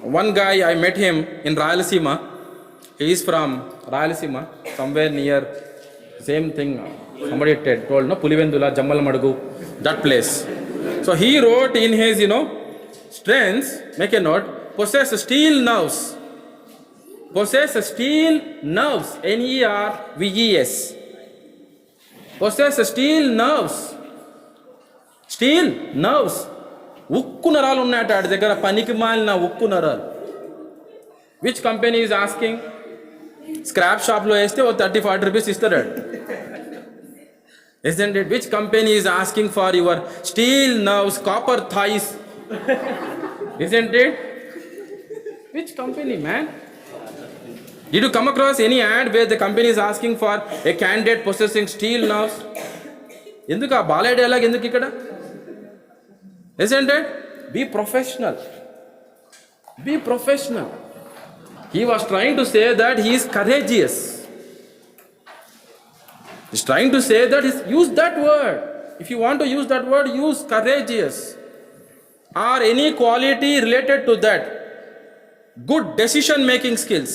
One guy, I met him in Rayalaseema. He is from Rayalaseema, somewhere near, same thing, somebody told, no, Pulivendula, Jammal Madagu, that place. So he wrote in his, strengths, make a note, possess steel nerves. Possess steel nerves, Nerves. Possess steel nerves. Steel nerves. ఉక్కు నరాలు ఉన్నాయట ఆడి దగ్గర, పనికి మాలిన ఉక్కు నరాలు. Which company is asking? Scrap షాప్లో వేస్తే ఓ 30-40 రూపీస్ ఇస్తాడు. Isn't it? Which company is asking for your steel nerves, copper thighs? Isn't it? Which company, man? Did you come across any ad where the company is asking for a candidate possessing steel nerves? ఎందుకు ఆ Balayya dialogue ఎందుకు ఇక్కడ? Isn't it? Be professional. Be professional. He was trying to say that he is courageous. He's trying to say that use that word. If you want to use that word, use courageous or any quality related to that. Good decision making skills.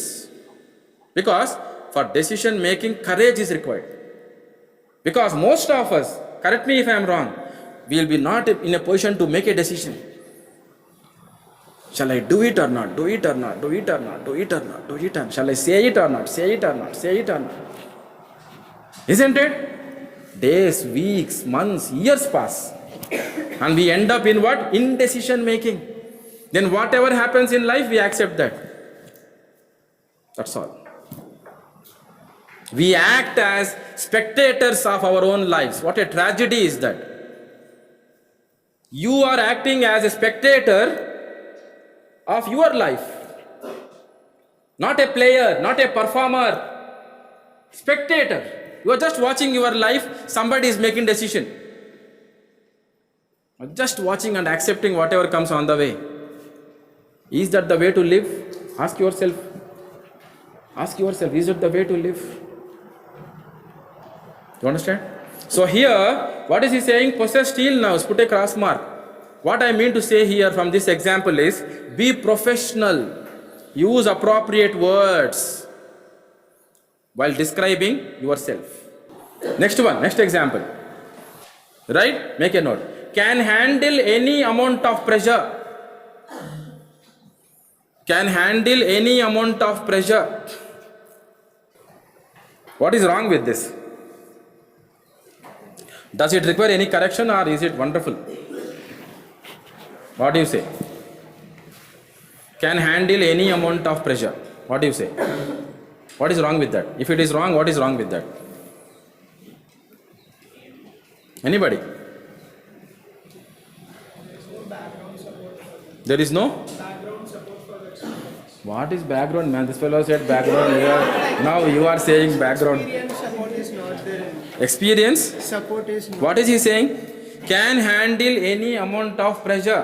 Because for decision making, courage is required. Because most of us, correct me if I am wrong, we will be not in a position to make a decision. Shall I do it or not? Do it or not? Do it or not? Do it or not? Do it or not? Shall I say it or not? Say it or not? Say it or not? Isn't it? Days, weeks, months, years pass. And we end up in what? Indecision making. Then whatever happens in life, we accept that. That's all. We act as spectators of our own lives. What a tragedy is that. You are acting as a spectator of your life. Not a player, not a performer. Spectator. You are just watching your life, somebody is making decision. Just watching and accepting whatever comes on the way. Is that the way to live? Ask yourself. Ask yourself, is it the way to live? You understand? So here, what is he saying? Possess steel nerves, put a cross mark. What I mean to say here from this example is, be professional. Use appropriate words while describing yourself. Next one, next example. Right? Make a note. Can handle any amount of pressure. Can handle any amount of pressure. What is wrong with this? Does it require any correction or is it wonderful? What do you say? Can handle any amount of pressure. What do you say? What is wrong with that? If it is wrong, what is wrong with that? Anybody? There is no background support for that. What is background, man? This fellow said background. Now you are saying background. Experience support is not there. Experience Support is not. What is he saying? Can handle any amount of pressure.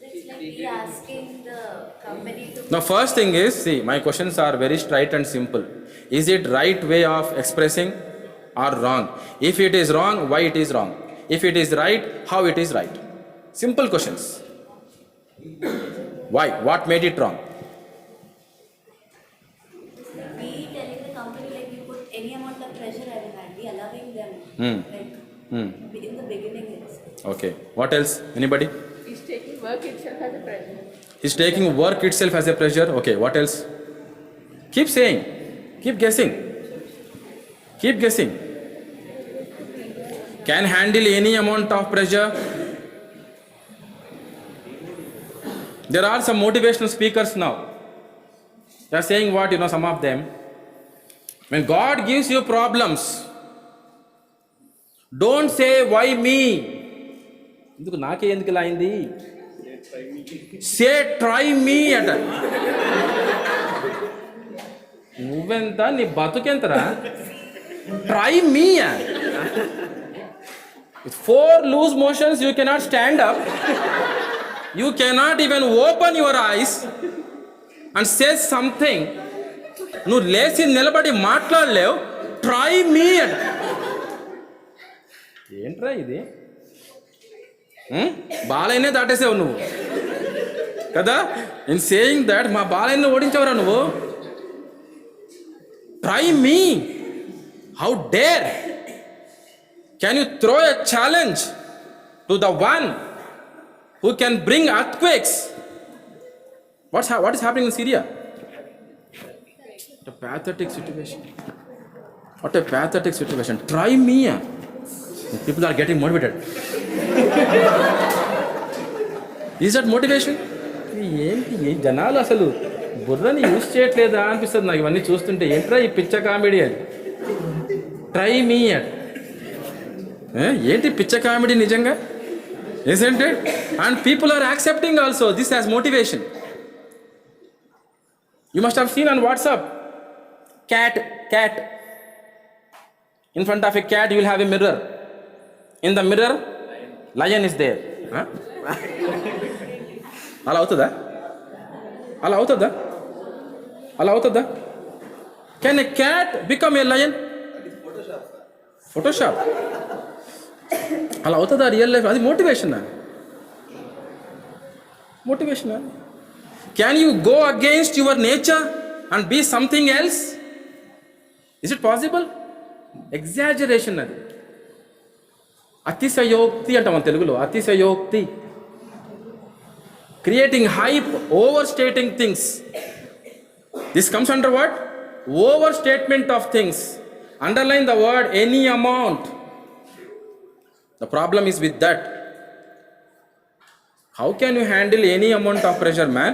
It's like he asking the company to. Now, first thing is, see, my questions are very straight and simple. Is it right way of expressing or wrong? If it is wrong, why it is wrong? If it is right, how it is right? Simple questions. Why? What made it wrong? We telling the company like you put any amount of pressure I will hand. We allowing them like in the beginning itself. Okay. What else? Anybody? He's taking work itself as a pressure. He's taking work itself as a pressure. Okay. What else? Keep saying. Keep guessing. Keep guessing. Can handle any amount of pressure. There are some motivational speakers now. They are saying what, some of them. When God gives you problems, don't say, why me? Say, try me. Nuventa ni batukentra. Try me. With 4 loose motions, you cannot stand up. You cannot even open your eyes and say something. నువ్వు లేచి నిలబడి మాట్లాడలేవు. Try మీ అంట. ఏంట్రా ఇది? బాలయ్యనే దాటేసావు నువ్వు. కదా, in saying that మా బాలయ్యని ఓడించవరా నువ్వు? Try me, how dare can you throw a challenge to the one who can bring earthquakes? What is happening in Syria? What a pathetic situation. What a pathetic situation. Try me. People are getting motivated. Is that motivation? ఏంటి జనాలు అసలు బుర్రని use చేయట్లేదా అనిపిస్తుంది నాకు ఇవన్నీ చూస్తుంటే. ఏంట్రా ఈ పిచ్చ కామెడీ అని. ట్రై మీ అట్, ఏంటి పిచ్చ కామెడీ నిజంగా, isn't it? And people are accepting also this as motivation. You must have seen on WhatsApp, cat. In front of a cat you will have a mirror. In the mirror, lion is there. అలా అవుతుందా? Can a cat become a lion? Photoshop. అలా అవుతుందా real life? అది motivation. Can you go against your nature and be something else? Is it possible? Exaggeration అది. అతిశయోక్తి అంటాం మన తెలుగులో, అతిశయోక్తి. Creating hype, over stating things. This comes under what? Over statement of things. Underline the word any amount. The problem is with that. How can you handle any amount of pressure, man?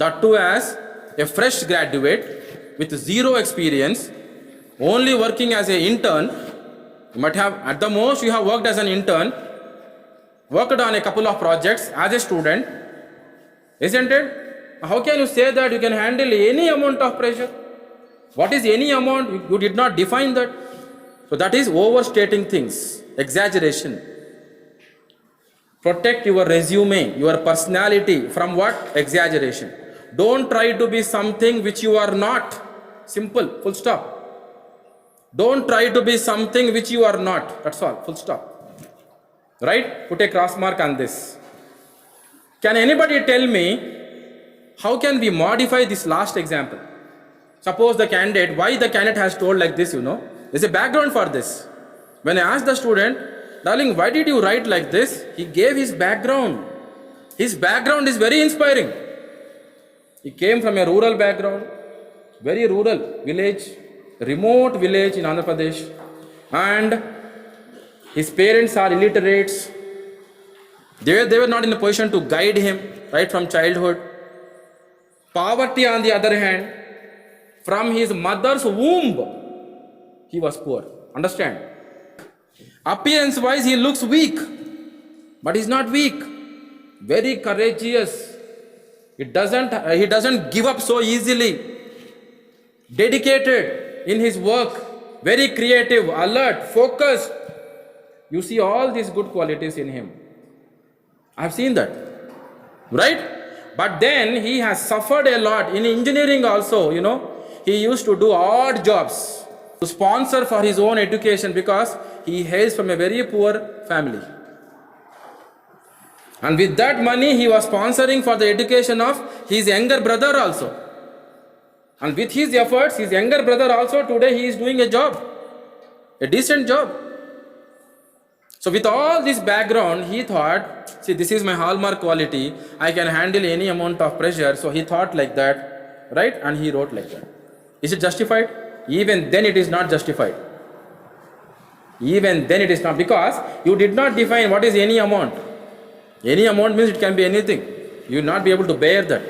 That too as a fresh graduate with zero experience, only working as an intern. You might have, at the most, you have worked as an intern, worked on a couple of projects as a student, isn't it? How can you say that you can handle any amount of pressure? What is any amount? You did not define that. So that is overstating things. Exaggeration. Protect your resume, your personality from what? Exaggeration. Don't try to be something which you are not. Simple, full stop. Don't try to be something which you are not. That's all, full stop. Right? Put a cross mark on this. Can anybody tell me how can we modify this last example? Suppose the candidate, why the candidate has told like this, there's a background for this. When I asked the student, darling, why did you write like this? He gave his background. His background is very inspiring. He came from a rural background, very rural village, remote village in Andhra Pradesh. And his parents are illiterates. They were not in a position to guide him right from childhood. Poverty on the other hand, from his mother's womb, he was poor. Understand? Appearance wise he looks weak, but he's not weak. Very courageous. He doesn't give up so easily. Dedicated in his work, very creative, alert, focused. You see all these good qualities in him. I've seen that, right? But then he has suffered a lot in engineering also. He used to do odd jobs to sponsor for his own education because he hails from a very poor family. And with that money he was sponsoring for the education of his younger brother also. And with his efforts, his younger brother also today he is doing a job, a decent job. So with all this background, he thought, see, this is my hallmark quality, I can handle any amount of pressure. So he thought like that, right? And he wrote like that. Is it justified? Even then it is not justified. Even then it is not, because you did not define what is any amount. Any amount means it can be anything. You will not be able to bear that.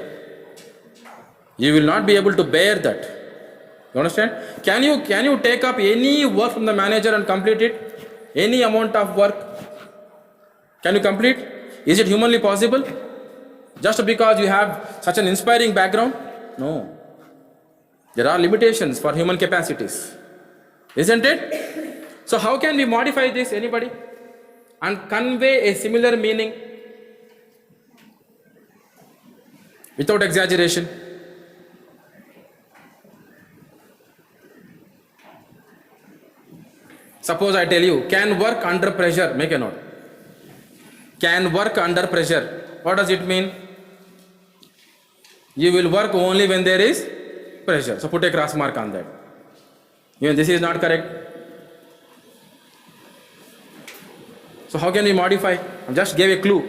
You will not be able to bear that. You understand? Can you take up any work from the manager and complete it? Any amount of work? Can you complete? Is it humanly possible? Just because you have such an inspiring background? No. There are limitations for human capacities. Isn't it? So how can we modify this, anybody? And convey a similar meaning without exaggeration? Suppose I tell you, can work under pressure. Make a note. Can work under pressure. What does it mean? You will work only when there is pressure. So put a cross mark on that. Even this is not correct. So how can we modify? I just gave a clue.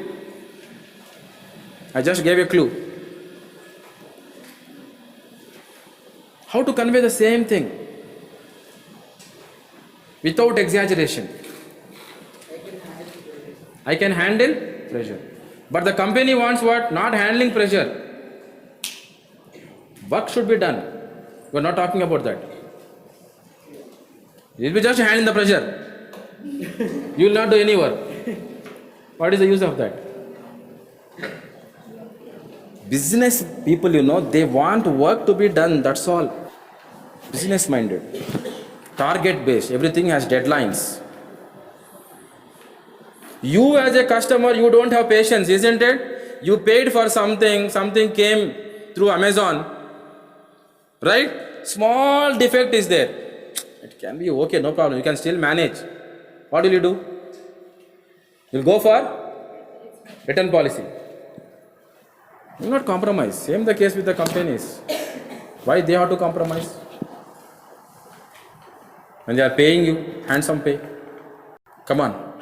How to convey the same thing without exaggeration? I can handle pressure. But the company wants what? Not handling pressure. Work should be done. We are not talking about that. You will be just handling the pressure. You will not do any work. What is the use of that? Business people, they want work to be done, that's all. Business minded. Target based. Everything has deadlines. You as a customer, you don't have patience, isn't it? You paid for something came through Amazon. Right? Small defect is there. It can be okay, no problem. You can still manage. What will you do? You'll go for return policy. You will not compromise. Same the case with the companies. Why they have to compromise? When they are paying you, handsome pay. Come on.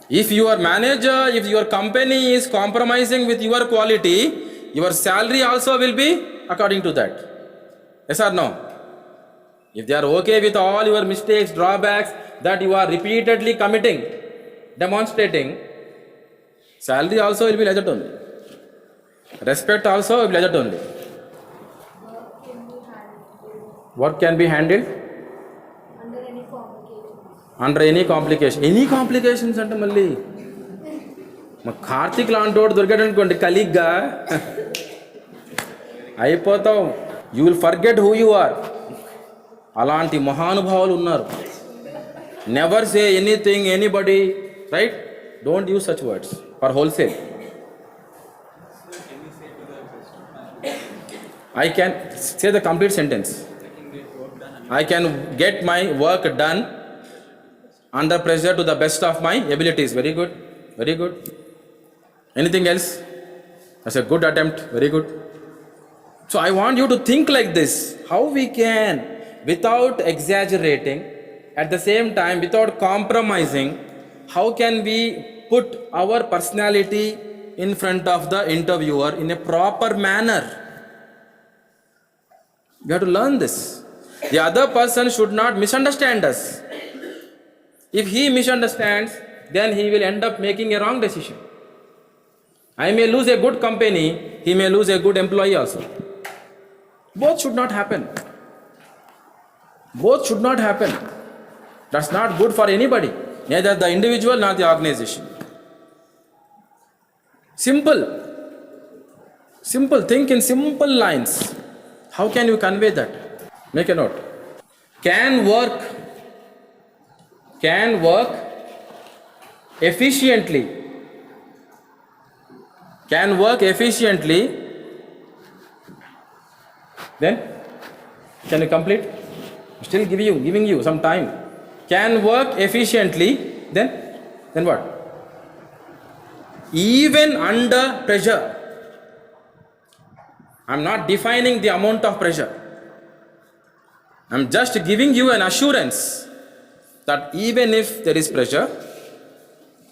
If your manager, if your company is compromising with your quality, your salary also will be according to that. Yes or no? If they are okay with all your mistakes, drawbacks that you are repeatedly committing, demonstrating, salary also will be like that only. Respect also will be like that only. Work can be handled under any complication. Any complications ante malli ma Karthik laantodu dorgadanukondi kaligga అయిపోతావు. You will forget who you are. అలాంటి మహానుభావులు ఉన్నారు. Never say anything, anybody, right? Don't use such words for wholesale. I can say the complete sentence. I can get my work done under pressure to the best of my abilities. Very good. Very good. Anything else? That's a good attempt. Very good. So I want you to think like this. How we can, without exaggerating, at the same time, without compromising, how can we put our personality in front of the interviewer in a proper manner? We have to learn this. The other person should not misunderstand us. If he misunderstands, then he will end up making a wrong decision. I may lose a good company, he may lose a good employee also. Both should not happen. Both should not happen. That's not good for anybody, neither the individual nor the organization. Simple. Simple. Think in simple lines. How can you convey that? Make a note. Can work efficiently. Can work efficiently. Then, can you complete? Still giving you some time. Can work efficiently. Then what? Even under pressure. I'm not defining the amount of pressure. I'm just giving you an assurance that even if there is pressure,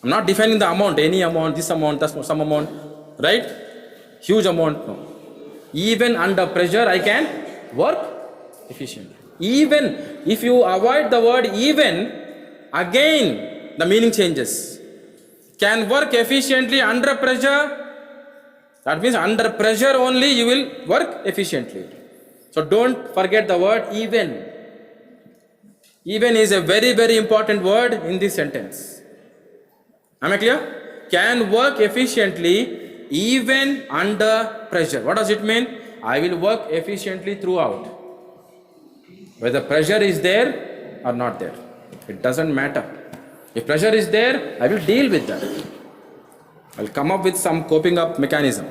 I'm not defining the amount, any amount, this amount, some amount, right? Huge amount, no. Even under pressure, I can work efficiently. Even if you avoid the word even, again the meaning changes. Can work efficiently under pressure. That means under pressure only you will work efficiently. So don't forget the word even. Even is a very, very important word in this sentence. Am I clear? Can work efficiently even under pressure. What does it mean? I will work efficiently throughout. Whether pressure is there or not there. It doesn't matter. If pressure is there, I will deal with that. I will come up with some coping up mechanism.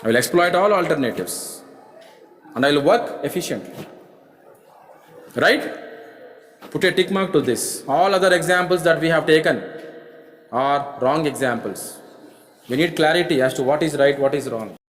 I will exploit all alternatives. And I will work efficiently. Right? Put a tick mark to this. All other examples that we have taken are wrong examples. We need clarity as to what is right, what is wrong.